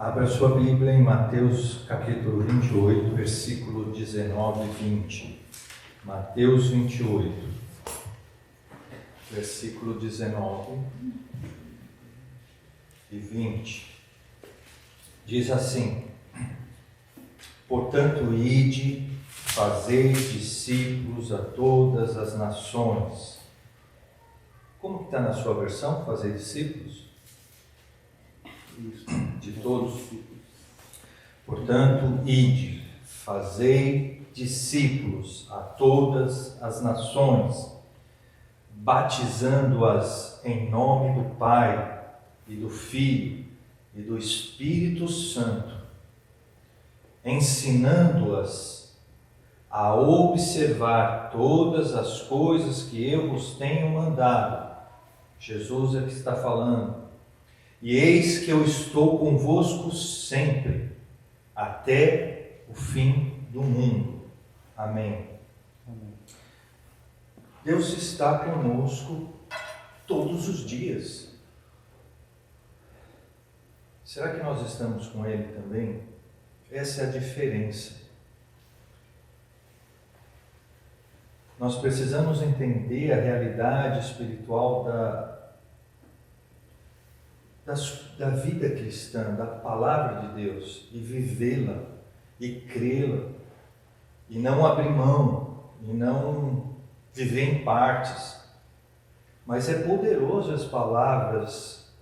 Abra sua Bíblia em Mateus capítulo 28, versículo 19 e 20. Mateus 28, versículo 19 e 20. Diz assim: portanto, ide, fazei discípulos a todas as nações. Como que está na sua versão, fazer discípulos? Isso, de todos. Portanto, ide, fazei discípulos a todas as nações, batizando-as em nome do Pai, e do Filho, e do Espírito Santo, ensinando-as a observar todas as coisas que eu vos tenho mandado. Jesus é que está falando. E eis que eu estou convosco sempre, até o fim do mundo. Amém. Amém. Deus está conosco todos os dias. Será que nós estamos com Ele também? Essa é a diferença. Nós precisamos entender a realidade espiritual da vida cristã, da palavra de Deus, e vivê-la, e crê-la, e não abrir mão, e não viver em partes. Mas é poderoso as palavras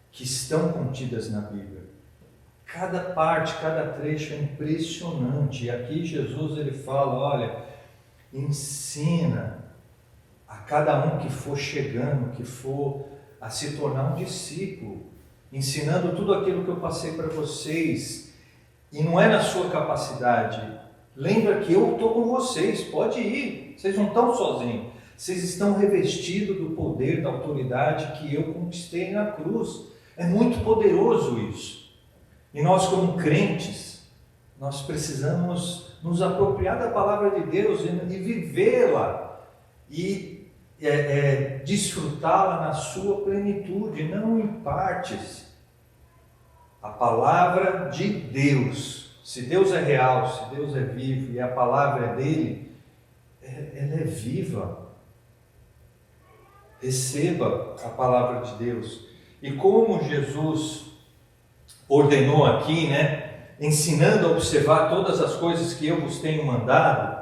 que estão contidas na Bíblia. Cada parte, cada trecho é impressionante. E aqui Jesus ele fala, olha, ensina a cada um que for chegando, que for a se tornar um discípulo, ensinando tudo aquilo que eu passei para vocês, e não é na sua capacidade. Lembra que eu estou com vocês, pode ir, vocês não estão sozinhos, vocês estão revestidos do poder, da autoridade que eu conquistei na cruz. É muito poderoso isso, e nós como crentes, nós precisamos nos apropriar da palavra de Deus e vivê-la, e desfrutá-la na sua plenitude, não em partes. A palavra de Deus, se Deus é real, se Deus é vivo e a palavra é dele, ela é viva. Receba a palavra de Deus. E como Jesus ordenou aqui, ensinando a observar todas as coisas que eu vos tenho mandado,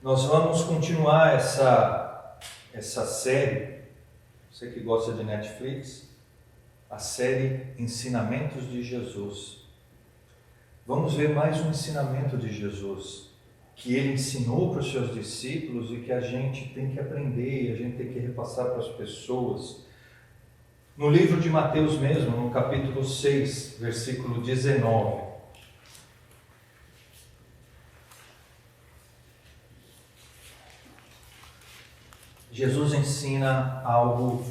nós vamos continuar essa série. Você que gosta de Netflix, a série Ensinamentos de Jesus. Vamos ver mais um ensinamento de Jesus, que ele ensinou para os seus discípulos e que a gente tem que aprender, e a gente tem que repassar para as pessoas. No livro de Mateus mesmo, no capítulo 6, versículo 19. Jesus ensina algo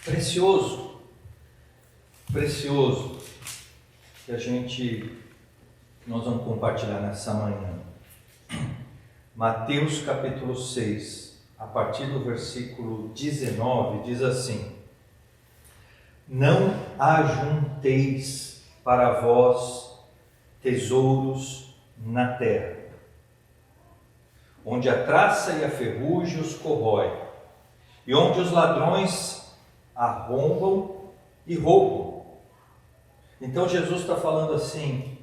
precioso, que nós vamos compartilhar nessa manhã. Mateus capítulo 6, a partir do versículo 19, diz assim: não ajunteis para vós tesouros na terra, onde a traça e a ferrugem os corrói, e onde os ladrões arrombam e roubam. Então Jesus está falando assim: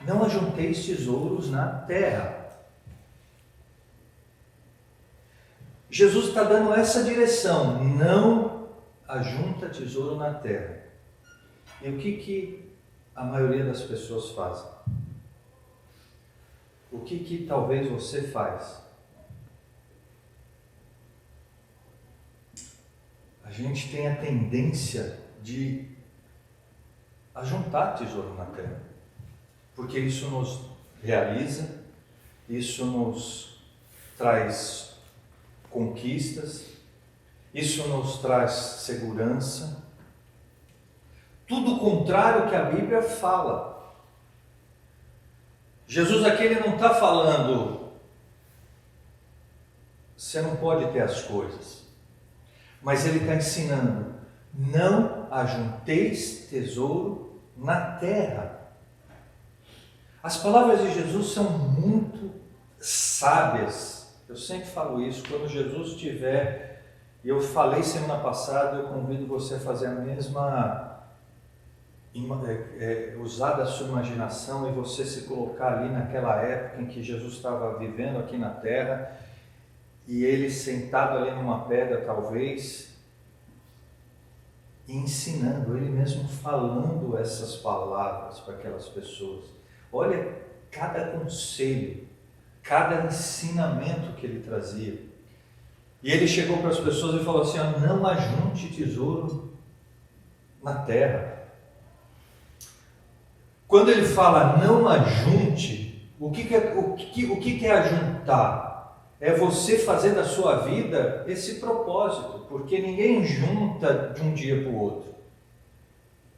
não ajunteis tesouros na terra. Jesus está dando essa direção: não ajunta tesouro na terra. E o que a maioria das pessoas fazem? O que talvez você faz? A gente tem a tendência de ajuntar tesouro na terra, porque isso nos realiza, isso nos traz conquistas, isso nos traz segurança. Tudo o contrário que a Bíblia fala. Jesus aqui ele não está falando, você não pode ter as coisas, mas ele está ensinando, não ajunteis tesouro na terra. As palavras de Jesus são muito sábias. Eu sempre falo isso, quando Jesus estiver, eu falei semana passada, eu convido você a fazer a mesma, usar da sua imaginação e você se colocar ali naquela época em que Jesus estava vivendo aqui na terra, e ele sentado ali numa pedra talvez, e ensinando, ele mesmo falando essas palavras para aquelas pessoas. Olha cada conselho, cada ensinamento que ele trazia. E ele chegou para as pessoas e falou assim: não ajunte tesouro na terra. Quando ele fala não ajunte, o que é ajuntar? É você fazer da sua vida esse propósito, porque ninguém junta de um dia para o outro.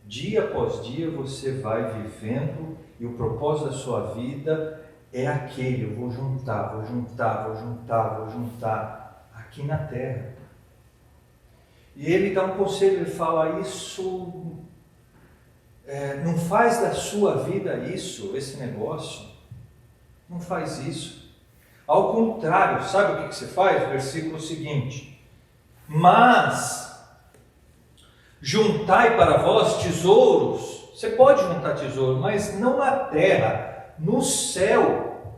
Dia após dia você vai vivendo e o propósito da sua vida é aquele: eu vou juntar, vou juntar, vou juntar, vou juntar aqui na terra. E ele dá um conselho, ele fala: isso, não faz da sua vida isso, esse negócio, não faz isso. Ao contrário, sabe o que você faz? Versículo seguinte: mas juntai para vós tesouros. Você pode juntar tesouro, mas não na terra, no céu.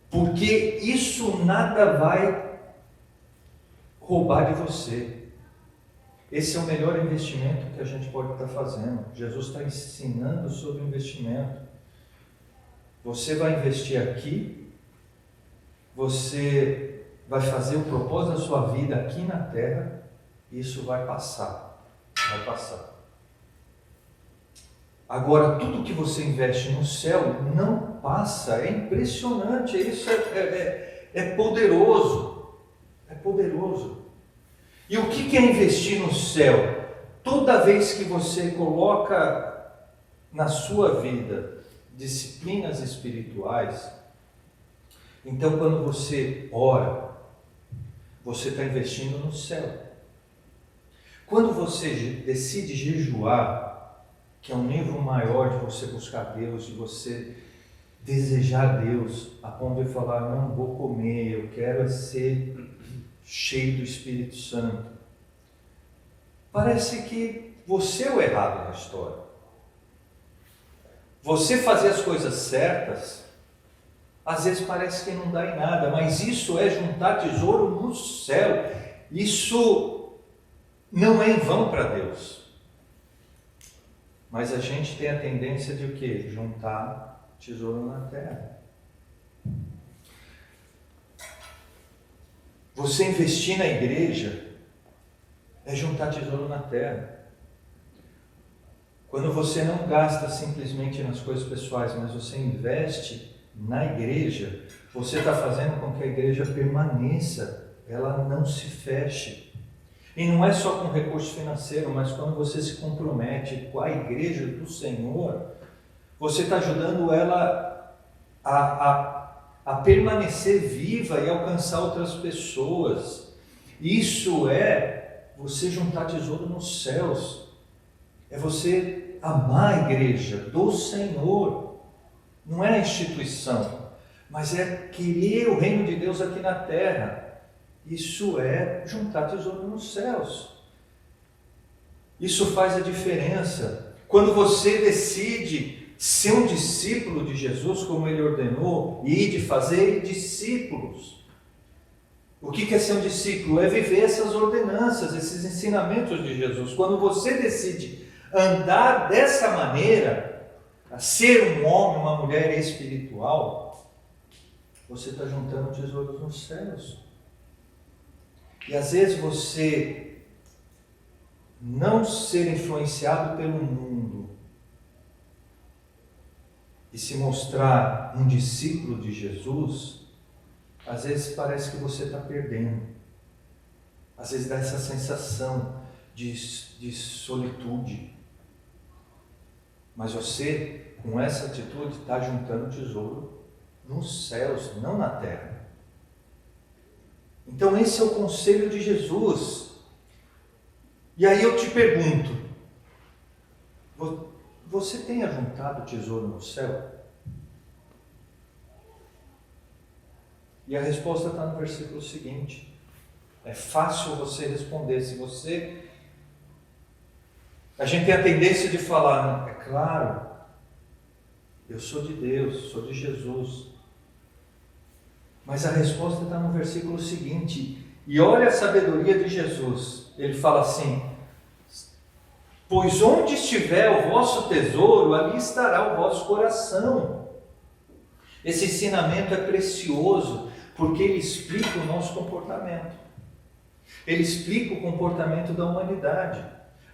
Porque isso nada vai roubar de você. Esse é o melhor investimento que a gente pode estar fazendo. Jesus está ensinando sobre investimento. Você vai investir aqui, você vai fazer o propósito da sua vida aqui na terra, e isso vai passar, vai passar. Agora, tudo que você investe no céu não passa, é impressionante, isso é poderoso, é poderoso. E o que é investir no céu? Toda vez que você coloca na sua vida disciplinas espirituais, então quando você ora, você está investindo no céu. Quando você decide jejuar, que é um nível maior de você buscar Deus, de você desejar Deus, a ponto de falar: não vou comer, eu quero ser cheio do Espírito Santo. Parece que você é o errado na história. Você fazer as coisas certas, às vezes parece que não dá em nada, mas isso é juntar tesouro no céu. Isso não é em vão para Deus. Mas a gente tem a tendência de o quê? Juntar tesouro na terra. Você investir na igreja é juntar tesouro na terra. Quando você não gasta simplesmente nas coisas pessoais, mas você investe na igreja, você está fazendo com que a igreja permaneça, ela não se feche. E não é só com recurso financeiro, mas quando você se compromete com a igreja do Senhor, você está ajudando ela a permanecer viva e alcançar outras pessoas. Isso é você juntar tesouro nos céus. É você amar a igreja do Senhor. Não é a instituição, mas é querer o reino de Deus aqui na terra. Isso é juntar tesouro nos céus. Isso faz a diferença. Quando você decide ser um discípulo de Jesus, como Ele ordenou, e de fazer discípulos. O que é ser um discípulo? É viver essas ordenanças, esses ensinamentos de Jesus. Quando você decide andar dessa maneira, a ser um homem, uma mulher espiritual, você está juntando tesouros nos céus. E às vezes você não ser influenciado pelo mundo e se mostrar um discípulo de Jesus, às vezes parece que você está perdendo. Às vezes dá essa sensação de solitude. Mas você, com essa atitude, está juntando tesouro nos céus, não na terra. Então esse é o conselho de Jesus. E aí eu te pergunto, você tem ajuntado tesouro no céu? E a resposta está no versículo seguinte. É fácil você responder. A gente tem a tendência de falar, é claro, eu sou de Deus, sou de Jesus. Mas a resposta está no versículo seguinte. E olha a sabedoria de Jesus. Ele fala assim: pois onde estiver o vosso tesouro, ali estará o vosso coração. Esse ensinamento é precioso, porque ele explica o nosso comportamento. Ele explica o comportamento da humanidade.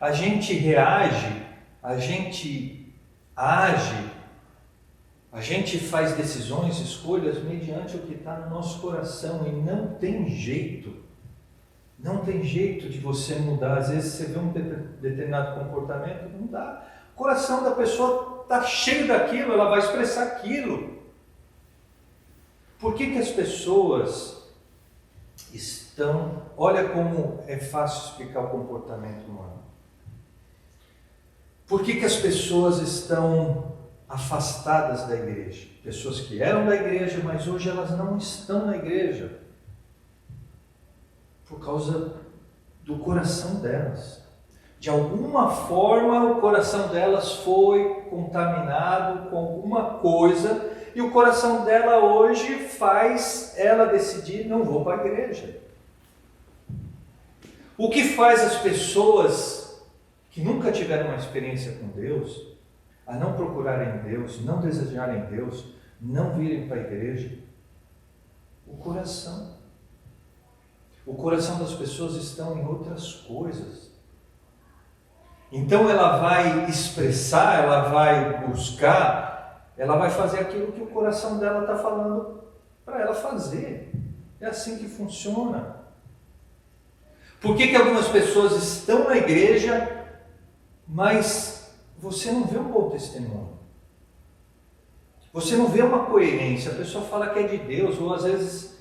A gente reage, a gente age, a gente faz decisões, escolhas mediante o que está no nosso coração, e não tem jeito de você mudar. Às vezes você vê um determinado comportamento, não dá. O coração da pessoa está cheio daquilo, ela vai expressar aquilo. Por que as pessoas estão... Olha como é fácil explicar o comportamento humano. Por que as pessoas estão afastadas da igreja? Pessoas que eram da igreja, mas hoje elas não estão na igreja. Por causa do coração delas. De alguma forma o coração delas foi contaminado com alguma coisa, e o coração dela hoje faz ela decidir: não vou para a igreja. O que faz as pessoas que nunca tiveram uma experiência com Deus a não procurarem Deus, não desejarem Deus, não virem para a igreja? O coração. O coração das pessoas estão em outras coisas. Então ela vai expressar, ela vai buscar, ela vai fazer aquilo que o coração dela está falando para ela fazer. É assim que funciona. Por que algumas pessoas estão na igreja, mas você não vê um bom testemunho? Você não vê uma coerência. A pessoa fala que é de Deus, ou às vezes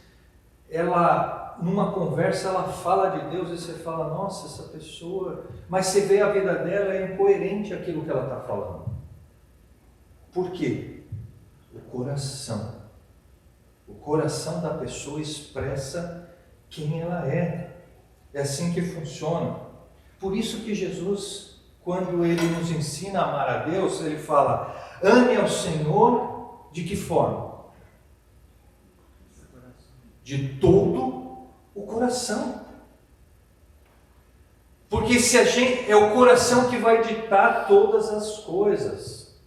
ela, numa conversa, ela fala de Deus e você fala: nossa, essa pessoa... Mas você vê a vida dela, é incoerente aquilo que ela está falando. Por quê? O coração. O coração da pessoa expressa quem ela é. É assim que funciona. Por isso que Jesus, quando ele nos ensina a amar a Deus, ele fala: ame ao Senhor de que forma? De todo o coração. Porque se a gente, é o coração que vai ditar todas as coisas.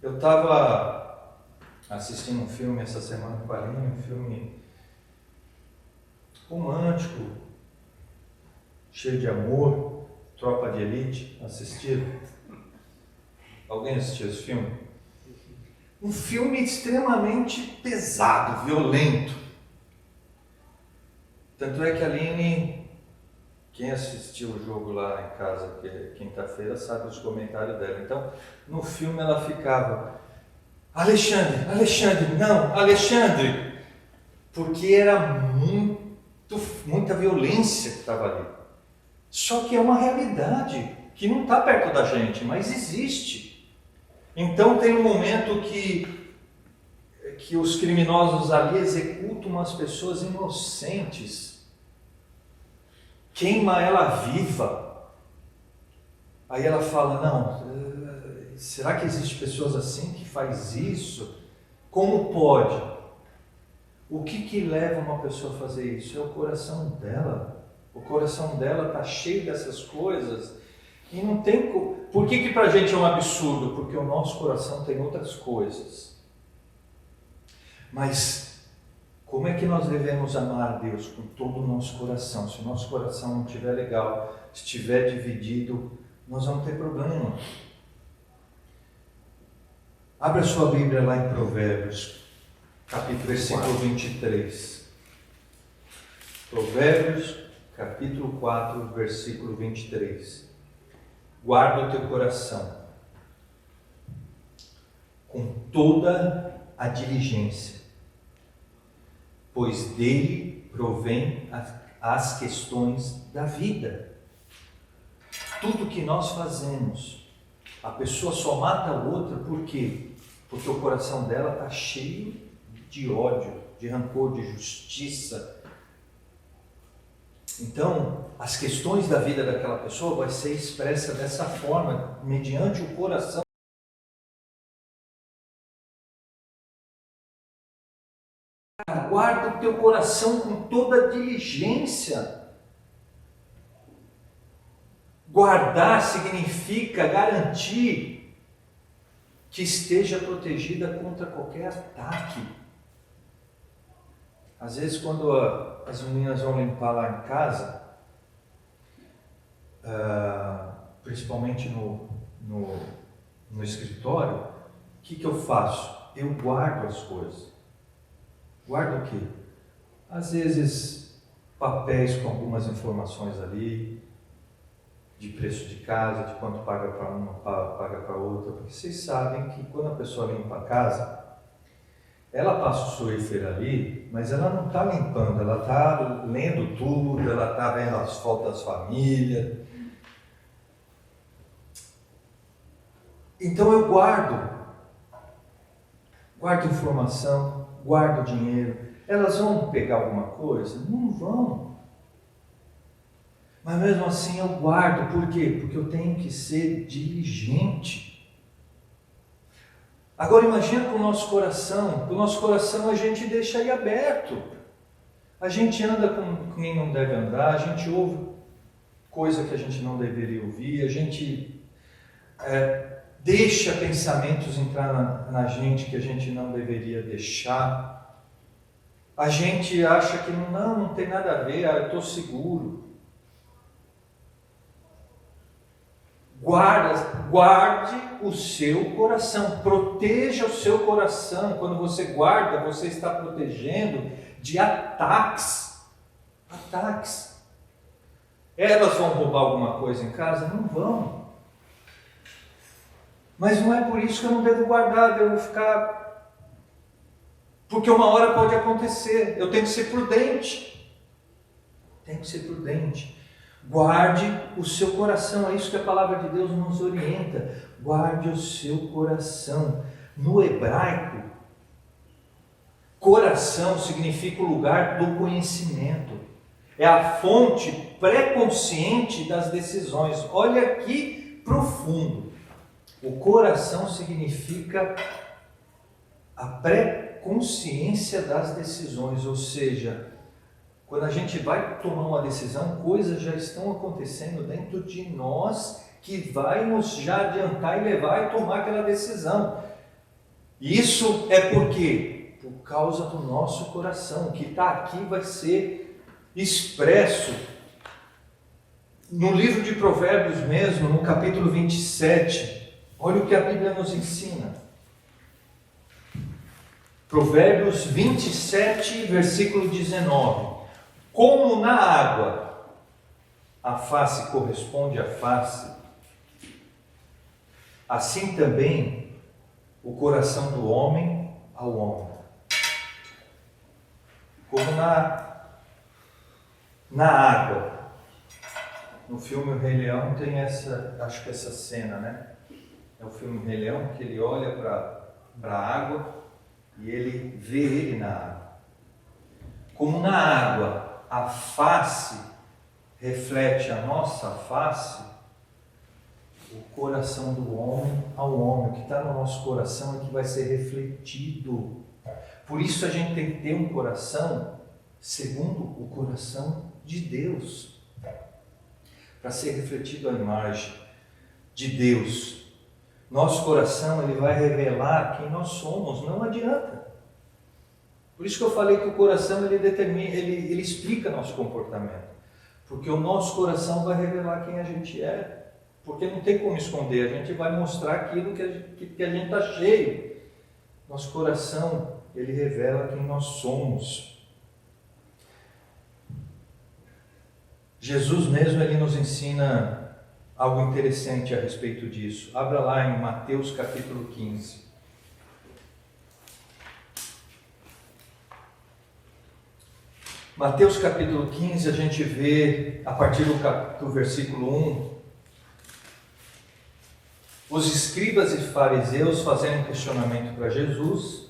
Eu estava assistindo um filme essa semana com a Aline, um filme romântico, cheio de amor, Tropa de Elite. Assistiram? Alguém assistiu esse filme? Um filme extremamente pesado, violento. Tanto é que a Aline, quem assistiu o jogo lá em casa, que é quinta-feira, sabe os comentários dela. Então, no filme ela ficava: Alexandre, não, Alexandre, porque era muita violência que estava ali. Só que é uma realidade que não está perto da gente, mas existe. Então tem um momento que os criminosos ali executam as pessoas inocentes, queima ela viva. Aí ela fala: não, será que existem pessoas assim que faz isso? Como pode? O que leva uma pessoa a fazer isso? É o coração dela. O coração dela está cheio dessas coisas e não tem... Por que para a gente é um absurdo? Porque o nosso coração tem outras coisas. Mas como é que nós devemos amar a Deus? Com todo o nosso coração. Se o nosso coração não estiver legal, estiver dividido, nós vamos ter problema. Abra sua Bíblia lá em Provérbios, capítulo versículo 23. Provérbios, capítulo 4, versículo 23. Guarda o teu coração com toda a diligência, pois dele provém as questões da vida. tudo que nós fazemos, a pessoa só mata a outra por quê? Porque o coração dela está cheio de ódio, de rancor, de justiça. Então, as questões da vida daquela pessoa vai ser expressa dessa forma, mediante o coração. Guarda o teu coração com toda diligência. Guardar significa garantir que esteja protegida contra qualquer ataque. Às vezes, quando as meninas vão limpar lá em casa, principalmente no escritório, o que eu faço? Eu guardo as coisas. Guardo o quê? Às vezes, papéis com algumas informações ali, de preço de casa, de quanto paga para uma, paga para outra, porque vocês sabem que quando a pessoa limpa a casa, ela passa o Swiffer ali, mas ela não está limpando, ela está lendo tudo, ela está vendo as fotos das famílias. Então eu guardo informação, guardo dinheiro. Elas vão pegar alguma coisa? Não vão. Mas mesmo assim eu guardo, por quê? Porque eu tenho que ser diligente. Agora imagina com o nosso coração a gente deixa ele aberto. A gente anda com quem não deve andar, a gente ouve coisa que a gente não deveria ouvir, a gente deixa pensamentos entrar na gente que a gente não deveria deixar. A gente acha que não tem nada a ver, eu estou seguro. Guarde o seu coração, proteja o seu coração. Quando você guarda, você está protegendo de ataques. Elas vão roubar alguma coisa em casa? Não vão. Mas não é por isso que eu não devo guardar, devo ficar... Porque uma hora pode acontecer, eu tenho que ser prudente. Guarde o seu coração, é isso que a palavra de Deus nos orienta. Guarde o seu coração. No hebraico, coração significa o lugar do conhecimento. É a fonte pré-consciente das decisões. Olha que profundo. O coração significa a pré-consciência das decisões, ou seja, quando a gente vai tomar uma decisão, coisas já estão acontecendo dentro de nós que vai nos já adiantar e levar e tomar aquela decisão. Isso é por quê? Por causa do nosso coração. O que está aqui vai ser expresso. No livro de Provérbios mesmo, no capítulo 27, olha o que a Bíblia nos ensina. Provérbios 27, versículo 19. Como na água a face corresponde à face, assim também o coração do homem ao homem. Como na água. No filme O Rei Leão tem acho que essa cena, né? É o filme Rei Leão, que ele olha para a água e ele vê ele na água. Como na água a face reflete a nossa face, o coração do homem ao homem, o que está no nosso coração é que vai ser refletido. Por isso a gente tem que ter um coração segundo o coração de Deus, para ser refletido a imagem de Deus. Nosso coração ele vai revelar quem nós somos, não adianta. Por isso que eu falei que o coração ele determina, ele explica nosso comportamento. Porque o nosso coração vai revelar quem a gente é. Porque não tem como esconder, a gente vai mostrar aquilo que a gente está cheio. Nosso coração, ele revela quem nós somos. Jesus mesmo, ele nos ensina algo interessante a respeito disso. Abra lá em Mateus capítulo 15. Mateus capítulo 15, a gente vê, a partir do versículo 1, os escribas e fariseus fazendo um questionamento para Jesus,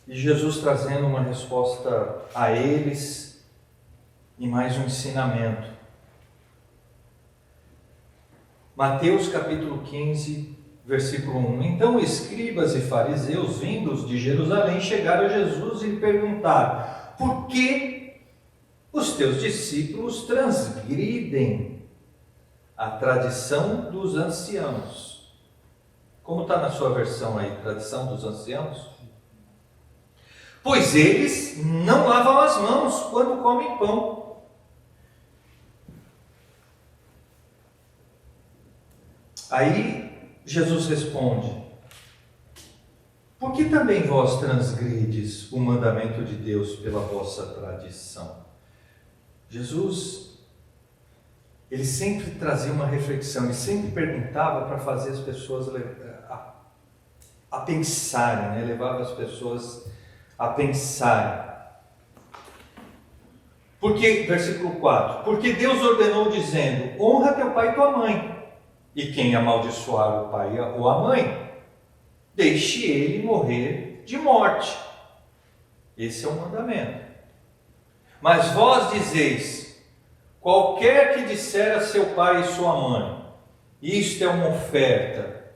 e Jesus trazendo uma resposta a eles e mais um ensinamento. Mateus capítulo 15, versículo 1. Então escribas e fariseus vindos de Jerusalém chegaram a Jesus e lhe perguntaram: por que os teus discípulos transgridem a tradição dos anciãos? Como está na sua versão aí, tradição dos anciãos? Pois eles não lavam as mãos quando comem pão. Aí Jesus responde: por que também vós transgrides o mandamento de Deus pela vossa tradição? Jesus, ele sempre trazia uma reflexão, ele sempre perguntava para fazer as pessoas a pensarem, né? Levava as pessoas a pensarem. Porque, versículo 4, porque Deus ordenou dizendo: honra teu pai e tua mãe, e quem amaldiçoar o pai ou a mãe, deixe ele morrer de morte. Esse é o mandamento. Mas vós dizeis: qualquer que disser a seu pai e sua mãe, isto é uma oferta,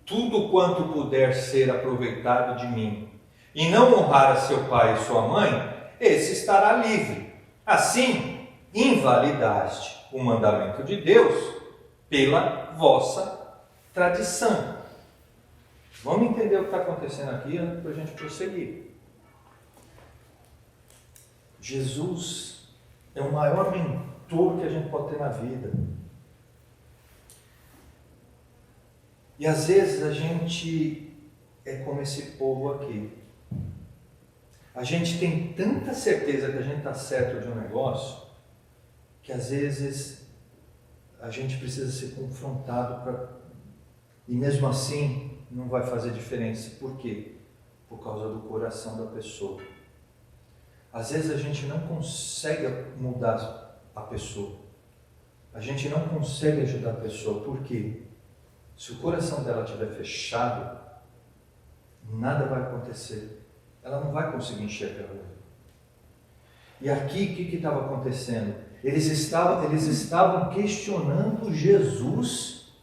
tudo quanto puder ser aproveitado de mim, e não honrar a seu pai e sua mãe, esse estará livre. Assim, invalidaste o mandamento de Deus pela vossa tradição. Vamos entender o que está acontecendo aqui para a gente prosseguir. Jesus é o maior mentor que a gente pode ter na vida. E às vezes a gente é como esse povo aqui. A gente tem tanta certeza que a gente está certo de um negócio, que às vezes a gente precisa ser confrontado e mesmo assim não vai fazer diferença. Por quê? Por causa do coração da pessoa. Às vezes a gente não consegue mudar a pessoa. A gente não consegue ajudar a pessoa. Por quê? Se o coração dela estiver fechado, nada vai acontecer. Ela não vai conseguir enxergar. E aqui, o que estava acontecendo? Eles estavam questionando Jesus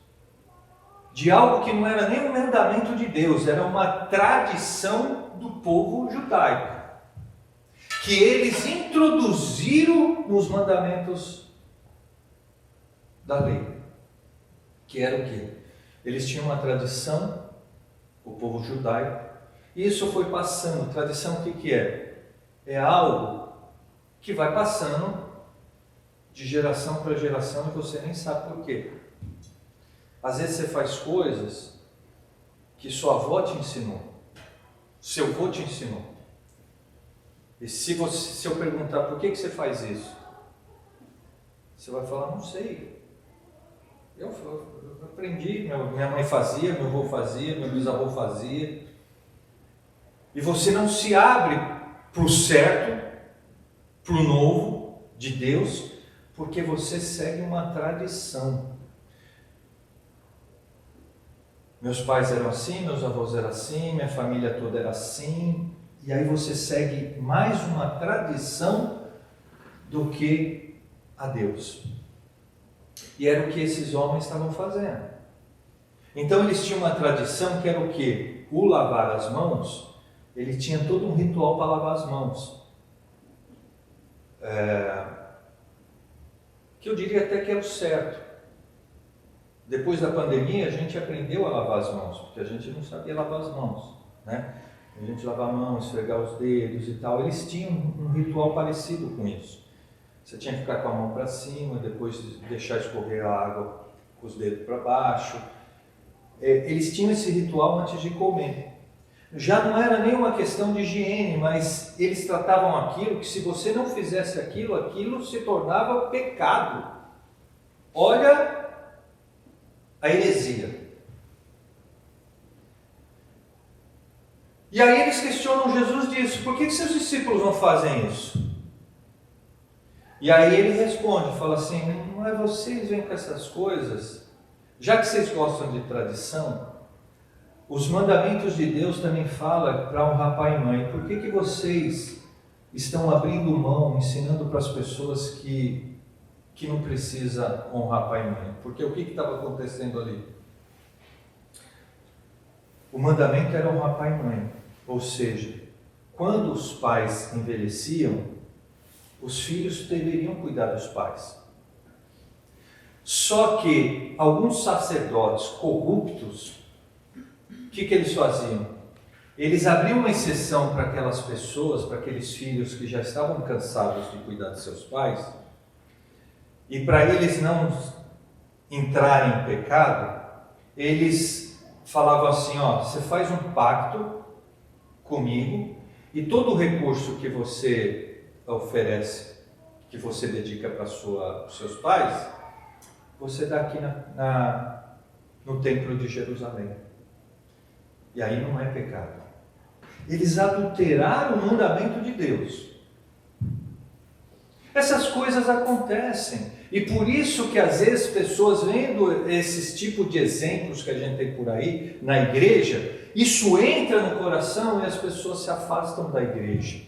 de algo que não era nem um mandamento de Deus, era uma tradição do povo judaico, que eles introduziram nos mandamentos da lei. Que era o quê? Eles tinham uma tradição, o povo judaico, e isso foi passando. Tradição o que é? É algo que vai passando de geração para geração e você nem sabe por quê. Às vezes você faz coisas que sua avó te ensinou, seu avô te ensinou. E se eu perguntar por que você faz isso, você vai falar: não sei. Eu aprendi, minha mãe fazia, meu avô fazia, meu bisavô fazia. E você não se abre para o certo, para o novo de Deus, porque você segue uma tradição. Meus pais eram assim, meus avós eram assim, minha família toda era assim. E aí você segue mais uma tradição do que a Deus. E era o que esses homens estavam fazendo. Então eles tinham uma tradição que era o quê? O lavar as mãos. Ele tinha todo um ritual para lavar as mãos. Que eu diria até que é o certo. Depois da pandemia, a gente aprendeu a lavar as mãos, porque a gente não sabia lavar as mãos, né? A gente lavar a mão, esfregar os dedos e tal. Eles tinham um ritual parecido com isso. Você tinha que ficar com a mão para cima, depois deixar escorrer a água com os dedos para baixo. Eles tinham esse ritual antes de comer. Já não era nem uma questão de higiene, mas eles tratavam aquilo que se você não fizesse aquilo se tornava pecado. Olha a heresia. E aí eles questionam Jesus disso. Por que seus discípulos não fazem isso? E aí ele responde, fala assim, não é vocês vêm com essas coisas? Já que vocês gostam de tradição, os mandamentos de Deus também falam para honrar pai e mãe. Por que vocês estão abrindo mão, ensinando para as pessoas que não precisa honrar pai e mãe? Porque o que estava acontecendo ali? O mandamento era honrar pai e mãe. Ou seja, quando os pais envelheciam, os filhos deveriam cuidar dos pais. Só que alguns sacerdotes corruptos, o que eles faziam? Eles abriam uma exceção para aquelas pessoas, para aqueles filhos que já estavam cansados de cuidar de seus pais, e para eles não entrarem em pecado, eles falavam assim, você faz um pacto comigo, e todo o recurso que você oferece, que você dedica para os seus pais, você dá aqui no templo de Jerusalém. E aí não é pecado. Eles adulteraram o mandamento de Deus. Essas coisas acontecem. E por isso que às vezes pessoas vendo esses tipos de exemplos que a gente tem por aí na igreja, isso entra no coração e as pessoas se afastam da igreja.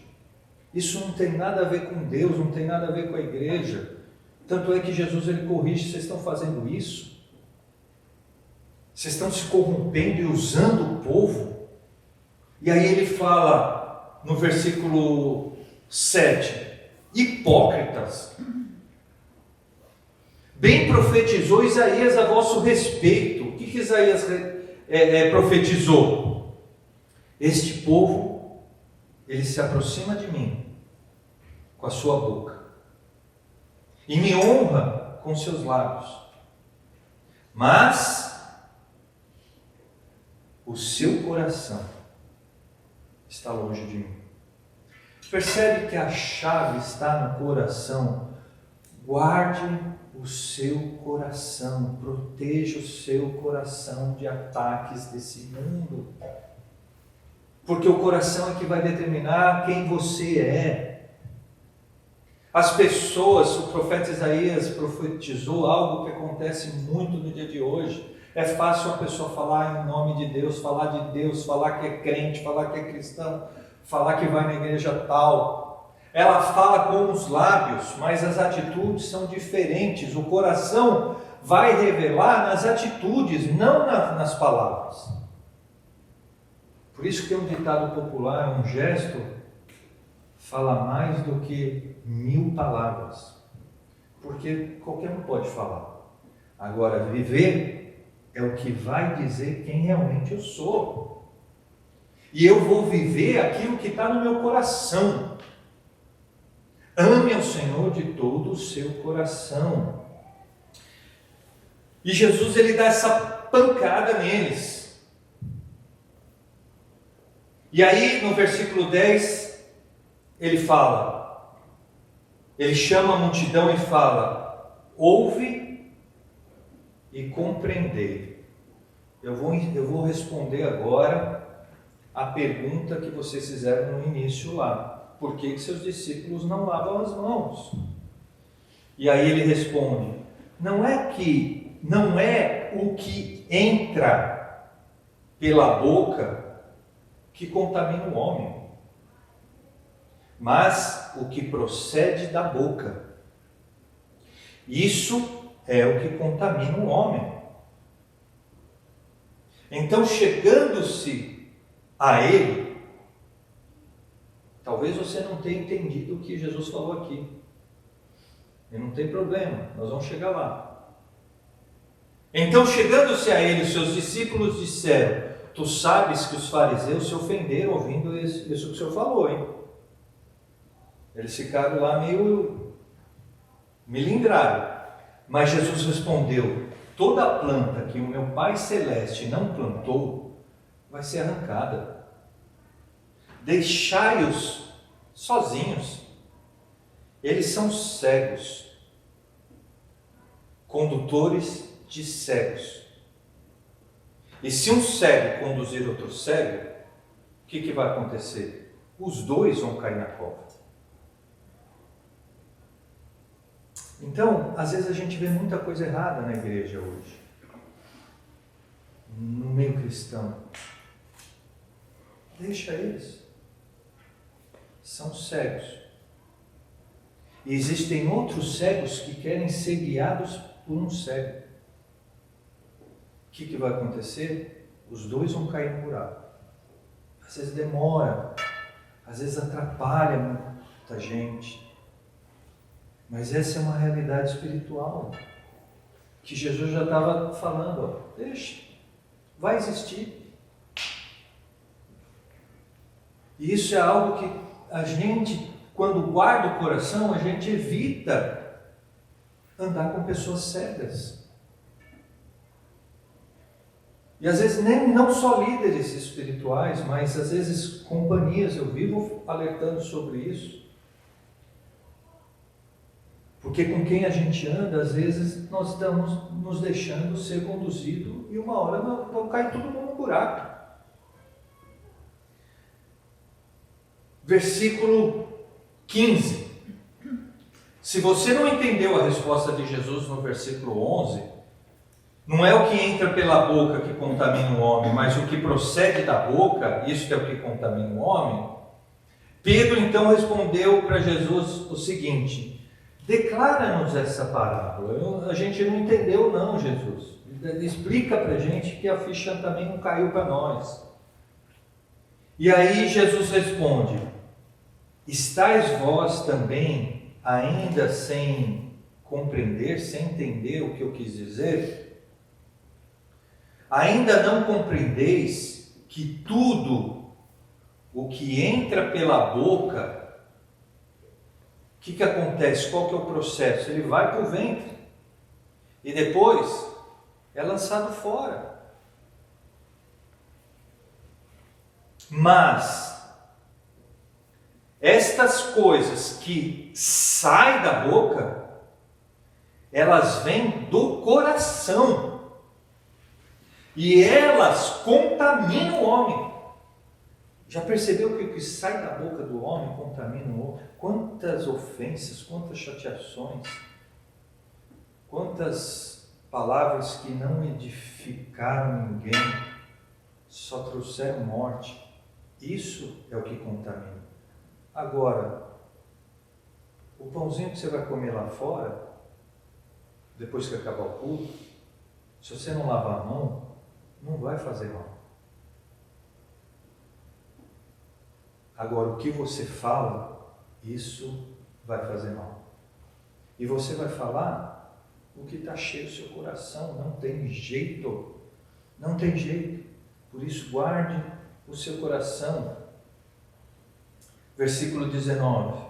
Isso não tem nada a ver com Deus, não tem nada a ver com a igreja. Tanto é que Jesus ele corrige, vocês estão fazendo isso? Vocês estão se corrompendo e usando o povo? E aí ele fala no versículo 7, hipócritas, bem profetizou Isaías a vosso respeito. O que Isaías profetizou? Este povo, ele se aproxima de mim com a sua boca e me honra com seus lábios, mas o seu coração está longe de mim. Percebe que a chave está no coração. Guarde o seu coração, proteja o seu coração de ataques desse mundo, porque o coração é que vai determinar quem você é. As pessoas, o profeta Isaías profetizou algo que acontece muito no dia de hoje. É fácil uma pessoa falar em nome de Deus, falar que é crente, falar que é cristão, falar que vai na igreja tal. Ela fala com os lábios, mas as atitudes são diferentes. O coração vai revelar nas atitudes, não nas palavras. Por isso que um ditado popular, um gesto, fala mais do que 1000 palavras. Porque qualquer um pode falar. Agora, viver é o que vai dizer quem realmente eu sou. E eu vou viver aquilo que está no meu coração. Ame ao Senhor de todo o seu coração. E Jesus ele dá essa pancada neles. E aí no versículo 10 ele fala, ele chama a multidão e fala, ouve e compreendei. Eu vou responder agora a pergunta que vocês fizeram no início lá. Por que seus discípulos não lavam as mãos? E aí ele responde, não é o que entra pela boca que contamina o homem, mas o que procede da boca. Isso é o que contamina o homem. Então, chegando-se a ele, talvez você não tenha entendido o que Jesus falou aqui. E não tem problema, nós vamos chegar lá. Então, chegando-se a ele, seus discípulos disseram, tu sabes que os fariseus se ofenderam ouvindo isso que o Senhor falou, hein? Eles ficaram lá meio melindrados. Mas Jesus respondeu, toda planta que o meu Pai Celeste não plantou, vai ser arrancada. Deixai-os sozinhos. Eles são cegos, condutores de cegos. E se um cego conduzir outro cego, o que vai acontecer? Os dois vão cair na cova. Então, às vezes a gente vê muita coisa errada na igreja hoje, no meio cristão. Deixa eles. São cegos. E existem outros cegos que querem ser guiados por um cego. O que vai acontecer? Os dois vão cair no buraco. Às vezes demora, às vezes atrapalha muita gente. Mas essa é uma realidade espiritual que Jesus já estava falando. Deixa, vai existir. E isso é algo que a gente, quando guarda o coração, a gente evita andar com pessoas cegas. E às vezes não só líderes espirituais, mas às vezes companhias, eu vivo alertando sobre isso. Porque com quem a gente anda, às vezes nós estamos nos deixando ser conduzido e uma hora vamos cair todo mundo no buraco. Versículo 15. Se você não entendeu a resposta de Jesus no versículo 11, não é o que entra pela boca que contamina o homem, mas o que procede da boca, isso é o que contamina o homem. Pedro então respondeu para Jesus o seguinte: declara-nos essa parábola. A gente não entendeu não, Jesus. Explica para a gente que a ficha também não caiu para nós. E aí Jesus responde: estais vós também ainda sem compreender, sem entender o que eu quis dizer? Ainda não compreendeis que tudo o que entra pela boca, o que acontece? Qual que é o processo? Ele vai para o ventre e depois é lançado fora. Mas estas coisas que saem da boca, elas vêm do coração. E elas contaminam o homem. Já percebeu que o que sai da boca do homem contamina o homem? Quantas ofensas, quantas chateações, quantas palavras que não edificaram ninguém, só trouxeram morte. Isso é o que contamina. Agora, o pãozinho que você vai comer lá fora, depois que acabar o culto, se você não lavar a mão, não vai fazer mal. Agora, o que você fala, isso vai fazer mal. E você vai falar o que está cheio do seu coração. Não tem jeito. Não tem jeito. Por isso, guarde o seu coração. Versículo 19.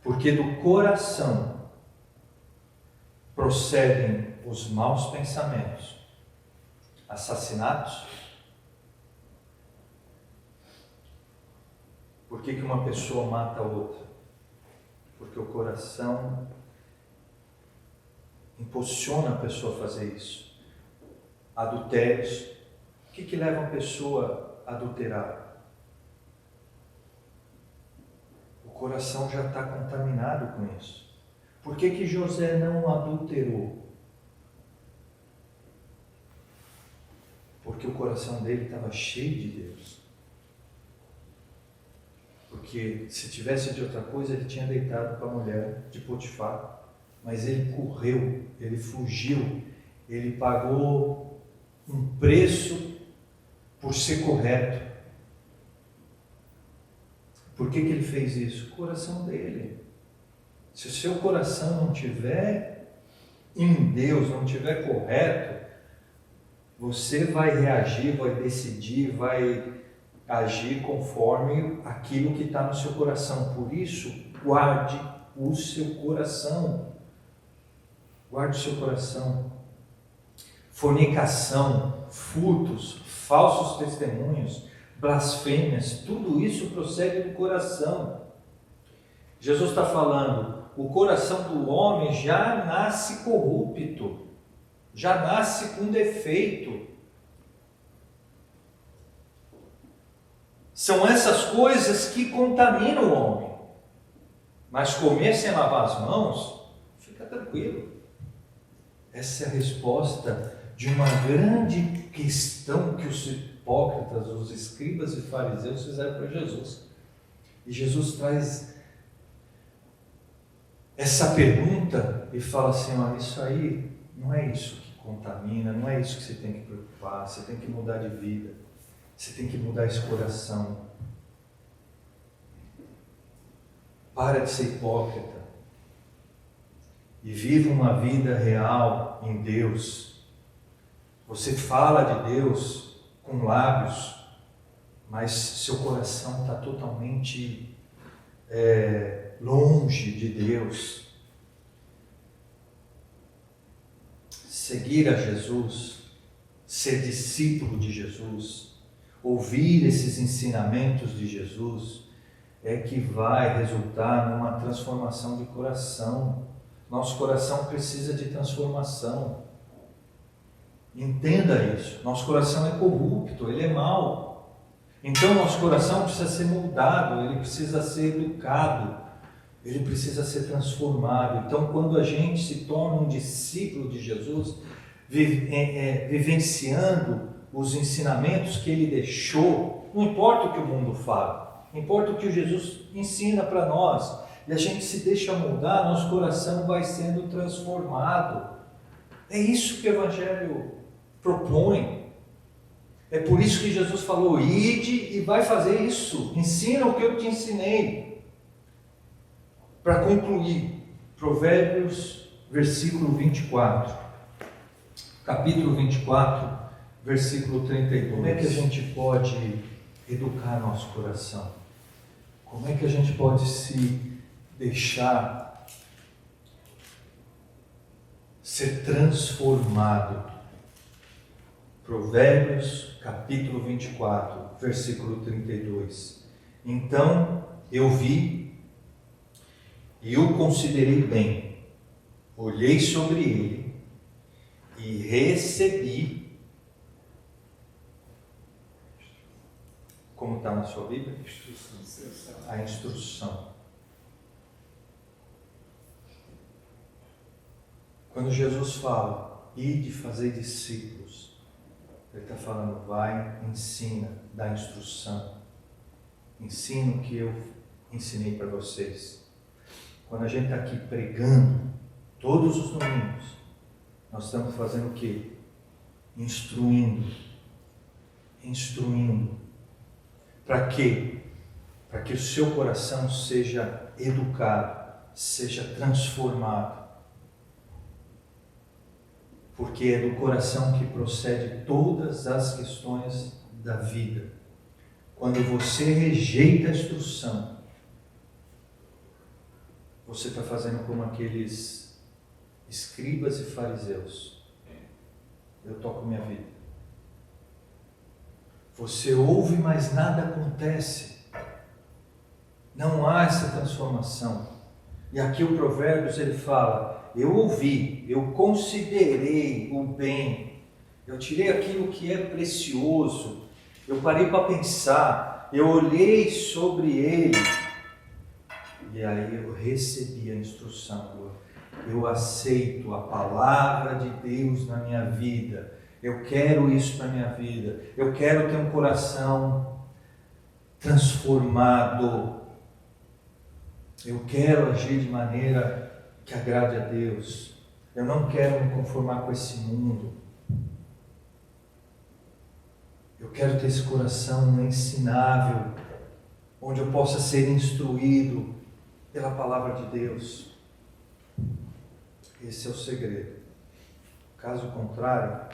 Porque do coração procedem os maus pensamentos, assassinatos. Por que uma pessoa mata a outra? Porque o coração impulsiona a pessoa a fazer isso. Adultérios. O que leva uma pessoa a adulterar? O coração já está contaminado com isso. Por que José não adulterou? Porque o coração dele estava cheio de Deus. Porque se tivesse de outra coisa, ele tinha deitado com a mulher de Potifar. Mas ele correu, ele fugiu, ele pagou um preço por ser correto. Por que ele fez isso? O coração dele. Se o seu coração não estiver em Deus, não estiver correto, você vai reagir, vai decidir, vai agir conforme aquilo que está no seu coração. Por isso, guarde o seu coração. Guarde o seu coração. Fornicação, furtos, falsos testemunhos, blasfêmias, tudo isso procede do coração. Jesus está falando, o coração do homem já nasce corrupto, já nasce com defeito. São essas coisas que contaminam o homem. mas comer sem lavar as mãos, fica tranquilo. Essa é a resposta de uma grande questão que os hipócritas, os escribas e fariseus fizeram para Jesus. E Jesus traz essa pergunta e fala assim: olha, isso aí não é isso que contamina, não é isso que você tem que preocupar, você tem que mudar de vida, você tem que mudar esse coração. Para de ser hipócrita e viva uma vida real em Deus. Você fala de Deus com lábios, mas seu coração está totalmente longe de Deus. Seguir a Jesus, ser discípulo de Jesus, ouvir esses ensinamentos de Jesus, é que vai resultar numa transformação de coração. Nosso coração precisa de transformação. Entenda isso. Nosso coração é corrupto, ele é mau. Então nosso coração precisa ser moldado, ele precisa ser educado, ele precisa ser transformado. Então quando a gente se torna um discípulo de Jesus, vivenciando os ensinamentos que ele deixou, não importa o que o mundo fala, importa o que Jesus ensina para nós, e a gente se deixa moldar, nosso coração vai sendo transformado. É isso que o Evangelho propõe. É por isso que Jesus falou: ide e vai fazer isso, ensina o que eu te ensinei. Para concluir, Provérbios, versículo 24, capítulo 24, versículo 32. Como é que a gente pode educar nosso coração? Como é que a gente pode se deixar ser transformado? Provérbios, capítulo 24, versículo 32. Então eu vi e o considerei bem, olhei sobre ele e recebi. Como está na sua Bíblia? A instrução. Quando Jesus fala, ide fazer discípulos, ele está falando, vai, ensina, dá instrução. Ensina o que eu ensinei para vocês. Quando a gente está aqui pregando, todos os domingos, nós estamos fazendo o quê? Instruindo. Para quê? Para que o seu coração seja educado, seja transformado. Porque é do coração que procede todas as questões da vida. Quando você rejeita a instrução, você está fazendo como aqueles escribas e fariseus. Eu toco minha vida. Você ouve, mas nada acontece. Não há essa transformação. E aqui o Provérbios ele fala, eu ouvi, eu considerei o bem, eu tirei aquilo que é precioso, eu parei para pensar, eu olhei sobre ele, e aí eu recebi a instrução, eu aceito a palavra de Deus na minha vida, eu quero isso para a minha vida, eu quero ter um coração transformado, eu quero agir de maneira que agrade a Deus, eu não quero me conformar com esse mundo, eu quero ter esse coração ensinável, onde eu possa ser instruído pela palavra de Deus. Esse é o segredo. Caso contrário,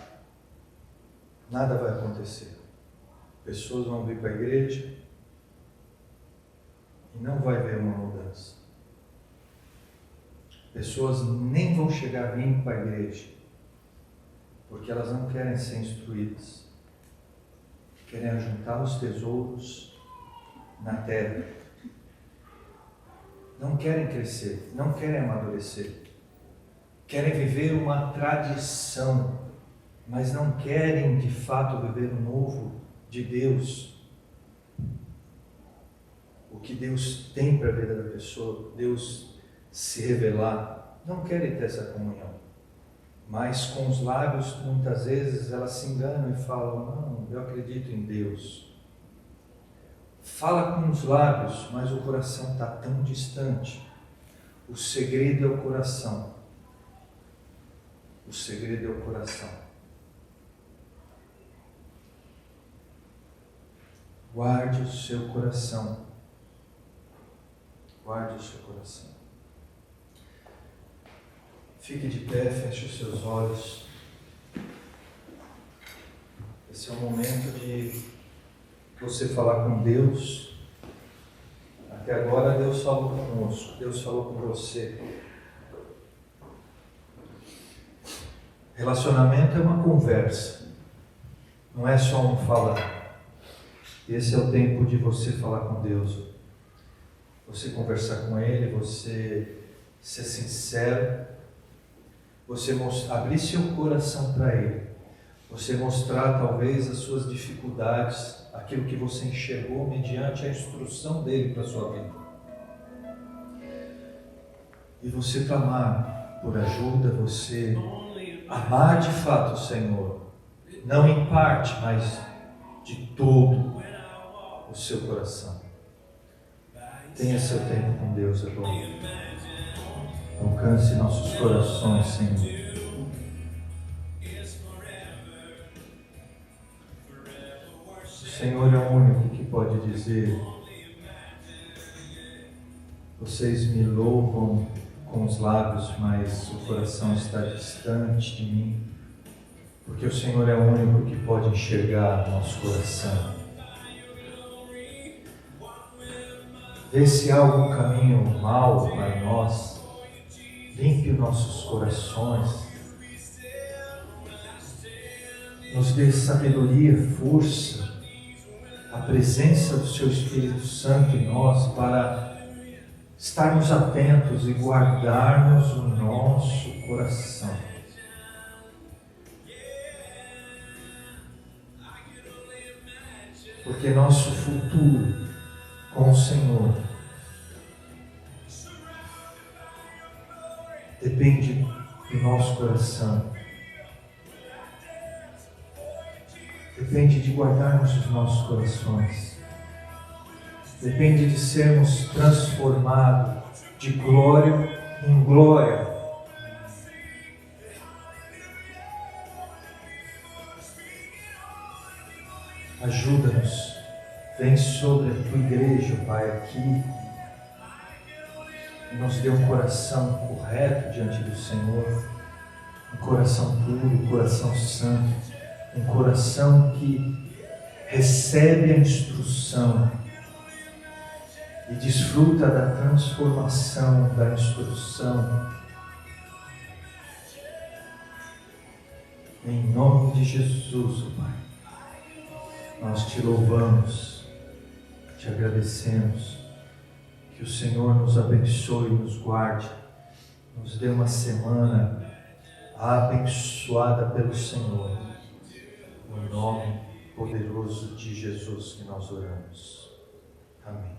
nada vai acontecer. Pessoas vão vir para a igreja e não vai haver uma mudança. Pessoas nem vão chegar a vir para a igreja, porque elas não querem ser instruídas. Querem juntar os tesouros na terra. Não querem crescer, não querem amadurecer. Querem viver uma tradição, mas não querem de fato viver o novo de Deus. o que Deus tem para a vida da pessoa, Deus se revelar, não querem ter essa comunhão. Mas com os lábios, muitas vezes, elas se enganam e falam, não, eu acredito em Deus. Fala com os lábios, mas o coração está tão distante. O segredo é o coração. O segredo é o coração. Guarde o seu coração. Guarde o seu coração. Fique de pé, feche os seus olhos. Esse é o momento de você falar com Deus. Até agora Deus falou conosco, Deus falou com você. Relacionamento é uma conversa, não é só um falar. Esse é o tempo de você falar com Deus. Você conversar com Ele, você ser sincero, você abrir seu coração para Ele, você mostrar talvez as suas dificuldades, aquilo que você enxergou mediante a instrução dele para a sua vida. E você clamar por ajuda, você amar de fato o Senhor, não em parte, mas de todo o seu coração. Tenha seu tempo com Deus agora. Alcance nossos corações, Senhor. O Senhor é o único que pode dizer: vocês me louvam com os lábios, mas o coração está distante de mim, porque o Senhor é o único que pode enxergar nosso coração. Vê se há algum caminho mau para nós, limpe os nossos corações, nos dê sabedoria, força, a presença do Seu Espírito Santo em nós para estarmos atentos e guardarmos o nosso coração. Porque nosso futuro com o Senhor depende do nosso coração. Depende de guardarmos os nossos corações. Depende de sermos transformados de glória em glória. Ajuda-nos. Vem sobre a tua igreja, Pai, aqui. E nos dê um coração correto diante do Senhor. Um coração puro, um coração santo. Um coração que recebe a instrução e desfruta da transformação da instrução. Em nome de Jesus, Pai, nós te louvamos, te agradecemos. Que o Senhor nos abençoe e nos guarde, nos dê uma semana abençoada pelo Senhor. No nome poderoso de Jesus que nós oramos. Amém.